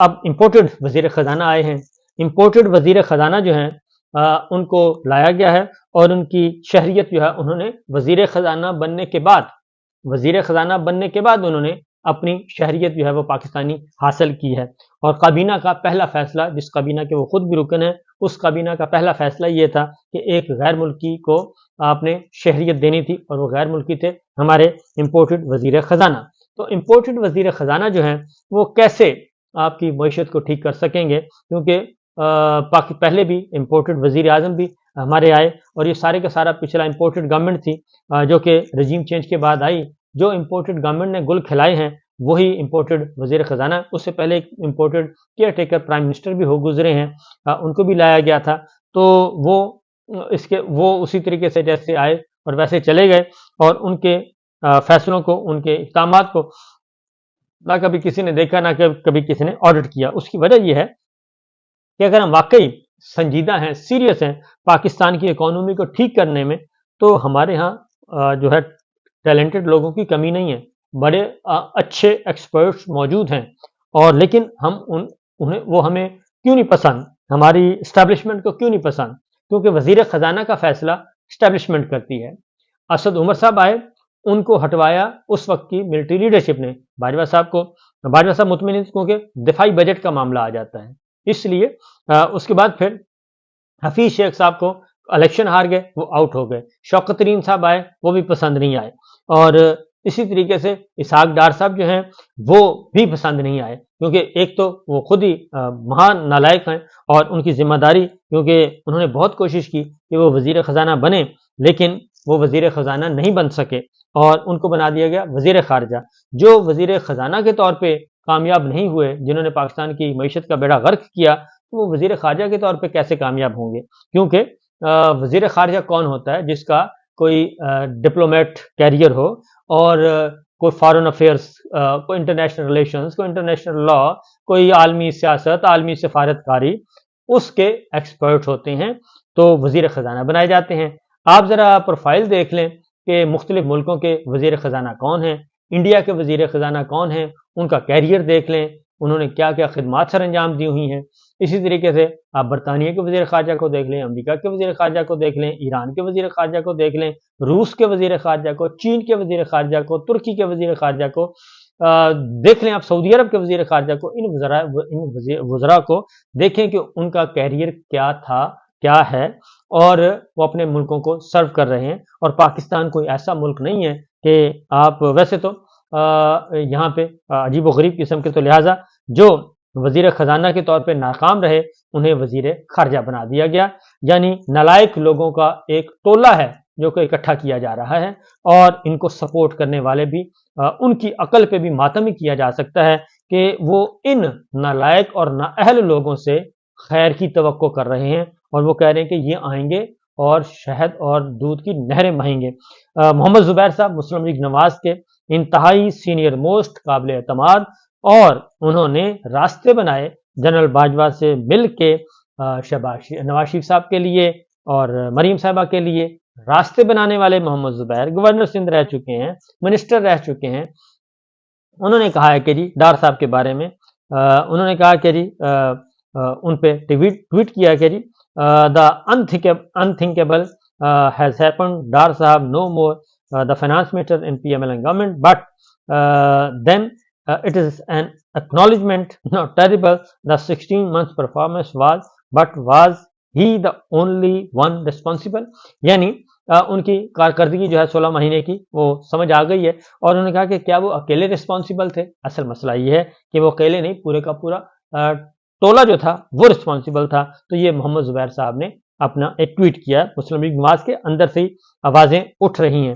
اب امپورٹڈ وزیر خزانہ آئے ہیں. امپورٹڈ وزیر خزانہ جو ہیں ان کو لایا گیا ہے اور ان کی شہریت جو ہے انہوں نے وزیر خزانہ بننے کے بعد انہوں نے اپنی شہریت جو ہے وہ پاکستانی حاصل کی ہے. اور کابینہ کا پہلا فیصلہ، جس کابینہ کے وہ خود بھی رکن ہیں، اس کابینہ کا پہلا فیصلہ یہ تھا کہ ایک غیر ملکی کو آپ نے شہریت دینی تھی، اور وہ غیر ملکی تھے ہمارے امپورٹڈ وزیر خزانہ. تو امپورٹڈ وزیر خزانہ جو ہیں وہ کیسے آپ کی معیشت کو ٹھیک کر سکیں گے، کیونکہ پہلے بھی امپورٹڈ وزیر اعظم بھی ہمارے آئے، اور یہ سارے کا سارا پچھلا امپورٹڈ گورنمنٹ تھی جو کہ رجیم چینج کے بعد آئی. جو امپورٹڈ گورنمنٹ نے گل کھلائے ہیں وہی امپورٹڈ وزیر خزانہ. اس سے پہلے ایک imported care taker prime minister بھی ہو گزرے ہیں، ان کو بھی لایا گیا تھا. تو وہ اسی طریقے سے جیسے آئے اور ویسے چلے گئے، اور ان کے فیصلوں کو، ان کے اقدامات کو نہ کبھی کسی نے دیکھا، نہ کبھی کسی نے آڈٹ کیا. اس کی وجہ یہ ہے کہ اگر ہم واقعی سنجیدہ ہیں، سیریس ہیں پاکستان کی اکانومی کو ٹھیک کرنے میں، تو ہمارے ہاں جو ہے ٹیلنٹڈ لوگوں کی کمی نہیں ہے، بڑے اچھے ایکسپرٹس موجود ہیں. اور لیکن وہ ہمیں کیوں نہیں پسند، ہماری اسٹیبلشمنٹ کو کیوں نہیں پسند؟ کیونکہ وزیر خزانہ کا فیصلہ اسٹیبلشمنٹ کرتی ہے. اسد عمر صاحب آئے، ان کو ہٹوایا اس وقت کی ملٹری لیڈرشپ نے، باجوہ صاحب مطمئن، کیونکہ دفاعی بجٹ کا معاملہ آ جاتا ہے. اس لیے اس کے بعد پھر حفیظ شیخ صاحب کو الیکشن ہار گئے، وہ آؤٹ ہو گئے. شوکت ترین صاحب آئے، وہ بھی پسند نہیں آئے. اور اسی طریقے سے اسحاق ڈار صاحب جو ہیں وہ بھی پسند نہیں آئے، کیونکہ ایک تو وہ خود ہی مہان نالائق ہیں، اور ان کی ذمہ داری، کیونکہ انہوں نے بہت کوشش کی کہ وہ وزیر خزانہ بنے، لیکن وہ وزیر خزانہ نہیں بن سکے، اور ان کو بنا دیا گیا وزیر خارجہ. جو وزیر خزانہ کے طور پہ کامیاب نہیں ہوئے، جنہوں نے پاکستان کی معیشت کا بیڑا غرق کیا، تو وہ وزیر خارجہ کے طور پہ کیسے کامیاب ہوں گے؟ کیونکہ وزیر خارجہ کون ہوتا ہے؟ جس کا کوئی ڈپلومیٹ کیریئر ہو، اور کوئی فارن افیئرس، کوئی انٹرنیشنل ریلیشنز، کوئی انٹرنیشنل لا، کوئی عالمی سیاست، عالمی سفارت کاری، اس کے ایکسپرٹ ہوتے ہیں تو وزیر خزانہ بنائے جاتے ہیں. آپ ذرا پروفائل دیکھ لیں کہ مختلف ملکوں کے وزیر خزانہ کون ہیں، انڈیا کے وزیر خزانہ کون ہیں، ان کا کیریئر دیکھ لیں، انہوں نے کیا کیا خدمات سر انجام دی ہوئی ہیں. اسی طریقے سے آپ برطانیہ کے وزیر خارجہ کو دیکھ لیں، امریکہ کے وزیر خارجہ کو دیکھ لیں، ایران کے وزیر خارجہ کو دیکھ لیں، روس کے وزیر خارجہ کو، چین کے وزیر خارجہ کو، ترکی کے وزیر خارجہ کو دیکھ لیں، آپ سعودی عرب کے وزیر خارجہ کو. ان وزراء کو دیکھیں کہ ان کا کیریئر کیا تھا، کیا ہے، اور وہ اپنے ملکوں کو سرو کر رہے ہیں. اور پاکستان کوئی ایسا ملک نہیں ہے کہ آپ ویسے تو یہاں پہ عجیب و غریب قسم کے، تو لہٰذا جو وزیر خزانہ کے طور پہ ناکام رہے انہیں وزیر خارجہ بنا دیا گیا. یعنی نالائق لوگوں کا ایک ٹولہ ہے جو کہ اکٹھا کیا جا رہا ہے، اور ان کو سپورٹ کرنے والے بھی، ان کی عقل پہ بھی ماتم ہی کیا جا سکتا ہے کہ وہ ان نالائق اور نااہل لوگوں سے خیر کی توقع کر رہے ہیں، اور وہ کہہ رہے ہیں کہ یہ آئیں گے اور شہد اور دودھ کی نہریں بہیں گے. محمد زبیر صاحب مسلم لیگ نواز کے انتہائی سینئر موسٹ قابل اعتماد، اور انہوں نے راستے بنائے جنرل باجوہ سے مل کے نواز شریف صاحب کے لیے اور مریم صاحبہ کے لیے. راستے بنانے والے محمد زبیر گورنر سندھ رہ چکے ہیں، منسٹر رہ چکے ہیں. انہوں نے کہا ہے کہ جی ڈار صاحب کے بارے میں انہوں نے کہا کہ جی ان پہ ٹویٹ کیا کہ جی the unthinkable has happened, Dar صاحب no more the finance minister in P M L N government, but then it is an acknowledgement, not terrible, the 16 months performance was, but was he the only one responsible. یعنی ان کی کارکردگی جو ہے 16 مہینے کی وہ سمجھ آ گئی ہے، اور انہوں نے کہا کہ کیا وہ اکیلے رسپانسیبل تھے؟ اصل مسئلہ یہ ہے کہ وہ اکیلے نہیں، پورے کا پورا ٹولہ جو تھا وہ رسپانسیبل تھا. تو یہ محمد زبیر صاحب نے اپنا ایک ٹویٹ کیا ہے. مسلم لیگ نواز کے اندر سے ہی آوازیں اٹھ رہی ہیں.